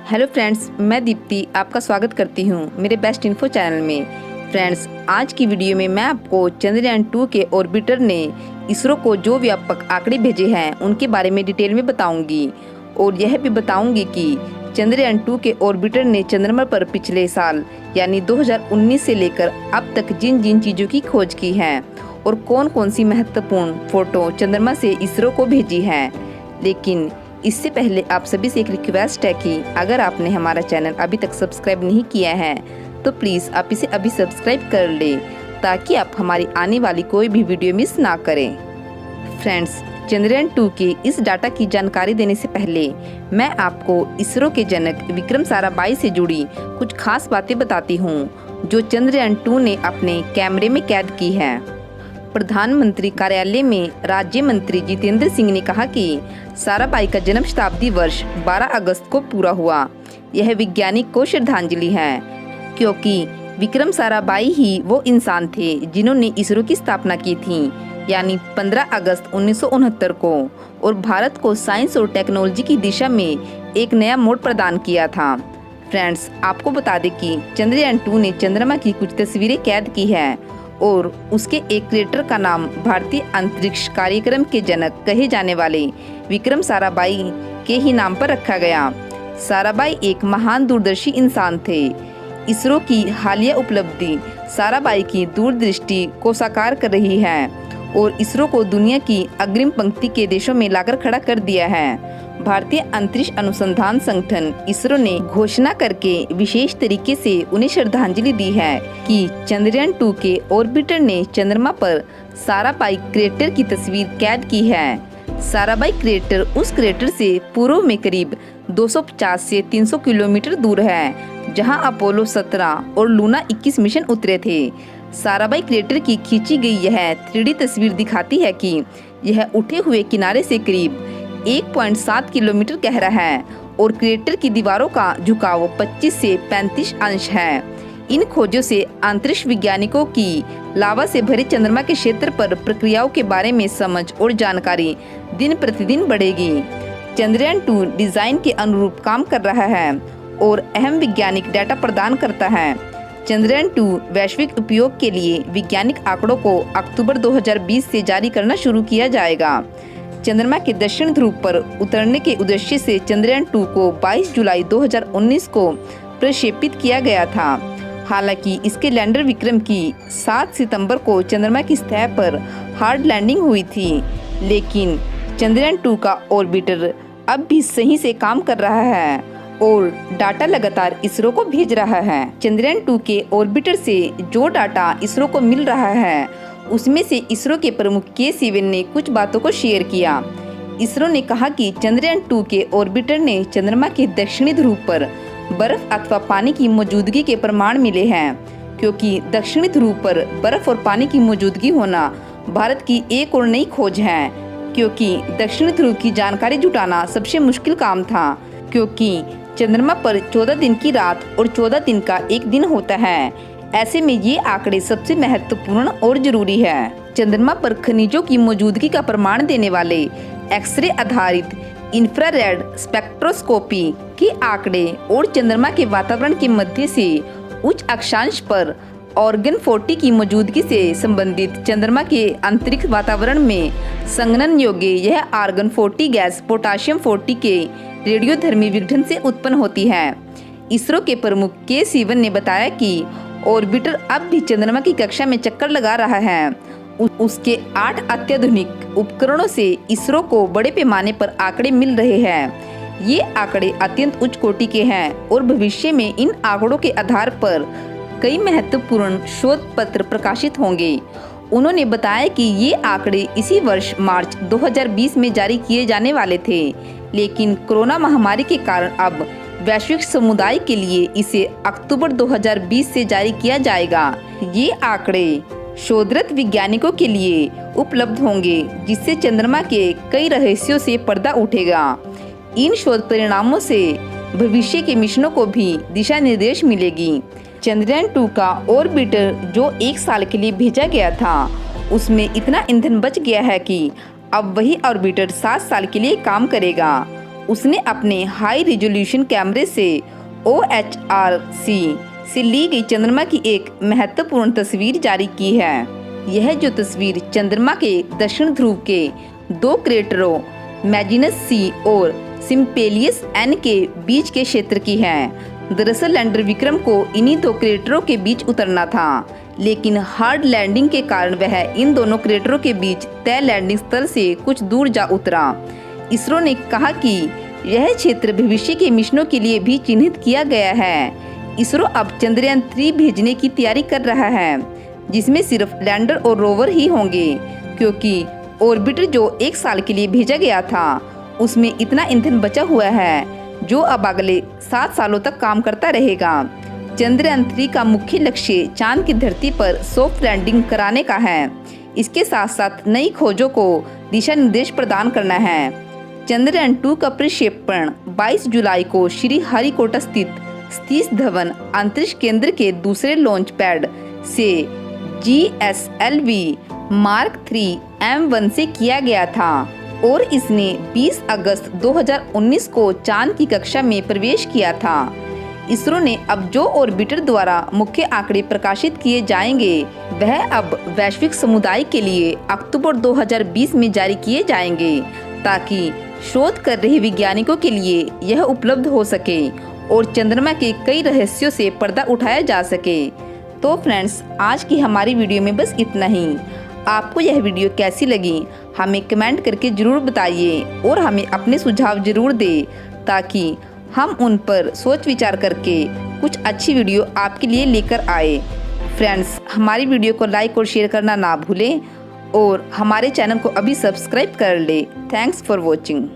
Hello friends, मैं दीप्ति आपका स्वागत करती हूँ मेरे बेस्ट इन्फो चैनल में। फ्रेंड्स, आज की वीडियो में मैं आपको चंद्रयान 2 के ऑर्बिटर ने इसरो को जो व्यापक आंकड़े भेजे हैं उनके बारे में डिटेल में बताऊंगी और यह भी बताऊंगी कि चंद्रयान 2 के ऑर्बिटर ने चंद्रमा पर पिछले साल यानी 2019 से लेकर अब तक जिन जिन चीज़ों की खोज की है और कौन कौन सी महत्वपूर्ण फोटो चंद्रमा से इसरो को भेजी है। लेकिन इससे पहले आप सभी से एक रिक्वेस्ट है कि अगर आपने हमारा चैनल अभी तक सब्सक्राइब नहीं किया है तो प्लीज़ आप इसे अभी सब्सक्राइब कर लें ताकि आप हमारी आने वाली कोई भी वीडियो मिस ना करें। फ्रेंड्स, चंद्रयान 2 के इस डाटा की जानकारी देने से पहले मैं आपको इसरो के जनक विक्रम साराभाई से जुड़ी कुछ खास बातें बताती हूँ जो चंद्रयान 2 ने अपने कैमरे में कैद की है। प्रधानमंत्री कार्यालय में राज्य मंत्री जितेंद्र सिंह ने कहा कि साराभाई का जन्म शताब्दी वर्ष 12 अगस्त को पूरा हुआ। यह वैज्ञानिक को श्रद्धांजलि है क्योंकि विक्रम साराभाई ही वो इंसान थे जिन्होंने इसरो की स्थापना की थी, यानी 15 अगस्त 1969 को, और भारत को साइंस और टेक्नोलॉजी की दिशा में एक नया मोड़ प्रदान किया था। फ्रेंड्स, आपको बता दें कि चंद्रयान 2 ने चंद्रमा की कुछ तस्वीरें कैद की है और उसके एक क्रिएटर का नाम भारतीय अंतरिक्ष कार्यक्रम के जनक कहे जाने वाले विक्रम साराभाई के ही नाम पर रखा गया। साराभाई एक महान दूरदर्शी इंसान थे। इसरो की हालिया उपलब्धि साराभाई की दूरदृष्टि को साकार कर रही है और इसरो को दुनिया की अग्रिम पंक्ति के देशों में लाकर खड़ा कर दिया है। भारतीय अंतरिक्ष अनुसंधान संगठन इसरो ने घोषणा करके विशेष तरीके से उन्हें श्रद्धांजलि दी है कि चंद्रयान 2 के ऑर्बिटर ने चंद्रमा पर साराभाई क्रेटर की तस्वीर कैद की है। साराभाई क्रेटर उस क्रेटर से पूर्व में करीब 250 से 300 किलोमीटर दूर है जहां अपोलो 17 और लूना 21 मिशन उतरे थे। साराभाई क्रेटर की खींची गई यह 3D तस्वीर दिखाती है कि यह उठे हुए किनारे से करीब 1.7 किलोमीटर गहरा है और क्रेटर की दीवारों का झुकाव 25 से 35 अंश है। इन खोजों से अंतरिक्ष वैज्ञानिकों की लावा से भरे चंद्रमा के क्षेत्र पर प्रक्रियाओं के बारे में समझ और जानकारी दिन प्रतिदिन बढ़ेगी। चंद्रयान 2 डिजाइन के अनुरूप काम कर रहा है और अहम वैज्ञानिक डाटा प्रदान करता है। चंद्रयान 2 वैश्विक उपयोग के लिए वैज्ञानिक आंकड़ों को अक्टूबर 2020 से जारी करना शुरू किया जाएगा। चंद्रमा के दक्षिण ध्रुव पर उतरने के उद्देश्य से चंद्रयान 2 को 22 जुलाई 2019 को प्रक्षेपित किया गया था। हालांकि इसके लैंडर विक्रम की 7 सितंबर को चंद्रमा की सतह पर हार्ड लैंडिंग हुई थी, लेकिन चंद्रयान 2 का ऑर्बिटर अब भी सही से काम कर रहा है और डाटा लगातार इसरो को भेज रहा है। चंद्रयान 2 के ऑर्बिटर से जो डाटा इसरो को मिल रहा है उसमें से इसरो के प्रमुख के सिवन ने कुछ बातों को शेयर किया। इसरो ने कहा कि चंद्रयान 2 के ऑर्बिटर ने चंद्रमा के दक्षिणी ध्रुव पर बर्फ अथवा पानी की मौजूदगी के प्रमाण मिले हैं, क्योंकि दक्षिणी ध्रुव पर बर्फ और पानी की मौजूदगी होना भारत की एक और नई खोज है, क्योंकि दक्षिणी ध्रुव की जानकारी जुटाना सबसे मुश्किल काम था, क्योंकि चंद्रमा पर 14 दिन की रात और 14 दिन का एक दिन होता है। ऐसे में ये आंकड़े सबसे महत्वपूर्ण और जरूरी है। चंद्रमा पर खनिजों की मौजूदगी का प्रमाण देने वाले एक्सरे आधारित इंफ्रारेड स्पेक्ट्रोस्कोपी के आंकड़े और चंद्रमा के वातावरण के मध्य से उच्च अक्षांश पर आर्गन 40 की मौजूदगी से संबंधित चंद्रमा के अंतरिक्ष वातावरण में संघनन योग्य यह आर्गन 40 गैस पोटाशियम 40 के रेडियोधर्मी विघटन से उत्पन्न होती है। इसरो के प्रमुख के सिवन ने बताया कि ऑर्बिटर अब भी चंद्रमा की कक्षा में चक्कर लगा रहा है। उसके 8 अत्याधुनिक उपकरणों से इसरो को बड़े पैमाने पर आंकड़े मिल रहे हैं। ये आंकड़े अत्यंत उच्च कोटि के हैं और भविष्य में इन आंकड़ों के आधार पर कई महत्वपूर्ण शोध पत्र प्रकाशित होंगे। उन्होंने बताया कि ये आंकड़े इसी वर्ष मार्च 2020 में जारी किए जाने वाले थे, लेकिन कोरोना महामारी के कारण अब वैश्विक समुदाय के लिए इसे अक्टूबर 2020 से जारी किया जाएगा। ये आंकड़े शोधरत वैज्ञानिकों के लिए उपलब्ध होंगे, जिससे चंद्रमा के कई रहस्यों से पर्दा उठेगा। इन शोध परिणामों से भविष्य के मिशनों को भी दिशा निर्देश मिलेगी। चंद्रयान 2 का ऑर्बिटर जो 1 साल के लिए भेजा गया था, उसमें इतना ईंधन बच गया है कि अब वही ऑर्बिटर 7 साल के लिए काम करेगा उसने अपने हाई रिजोल्यूशन कैमरे से OHRC से ली गई चंद्रमा की एक महत्वपूर्ण तस्वीर जारी की है। यह जो तस्वीर चंद्रमा के दक्षिण ध्रुव के 2 क्रेटरों मैजिनस सी और सिम्पेलियस एन के बीच के क्षेत्र की है। दरअसल लैंडर विक्रम को इन्हीं 2 क्रेटरों के बीच उतरना था, लेकिन हार्ड लैंडिंग के कारण वह इन दोनों क्रेटरों के बीच तय लैंडिंग स्थल से कुछ दूर जा उतरा। इसरो ने कहा कि यह क्षेत्र भविष्य के मिशनों के लिए भी चिन्हित किया गया है। इसरो अब चंद्रयान 3 भेजने की तैयारी कर रहा है, जिसमें सिर्फ लैंडर और रोवर ही होंगे, क्योंकि ऑर्बिटर जो 1 साल के लिए भेजा गया था उसमें इतना ईंधन बचा हुआ है जो अब अगले 7 सालों तक काम करता रहेगा। चंद्रयान 3 का मुख्य लक्ष्य चांद की धरती पर सॉफ्ट लैंडिंग कराने का है। इसके साथ साथ नई खोजों को दिशा निर्देश प्रदान करना है। चंद्रयान 2 का प्रक्षेपण 22 जुलाई को श्री हरिकोटा स्थित सतीश धवन अंतरिक्ष केंद्र के दूसरे लॉन्च पैड से GSLV Mark 3 M1 से किया गया था और इसने 20 अगस्त 2019 को चांद की कक्षा में प्रवेश किया था। इसरो ने अब जो ऑर्बिटर द्वारा मुख्य आंकड़े प्रकाशित किए जाएंगे वह अब वैश्विक समुदाय के लिए अक्टूबर 2020 में जारी किए जाएंगे, ताकि शोध कर रहे वैज्ञानिकों के लिए यह उपलब्ध हो सके और चंद्रमा के कई रहस्यों से पर्दा उठाया जा सके। तो फ्रेंड्स, आज की हमारी वीडियो में बस इतना ही। आपको यह वीडियो कैसी लगी हमें कमेंट करके ज़रूर बताइए और हमें अपने सुझाव ज़रूर दें, ताकि हम उन पर सोच विचार करके कुछ अच्छी वीडियो आपके लिए लेकर आए। फ्रेंड्स, हमारी वीडियो को लाइक और शेयर करना ना भूलें और हमारे चैनल को अभी सब्सक्राइब कर लें। Thanks for watching.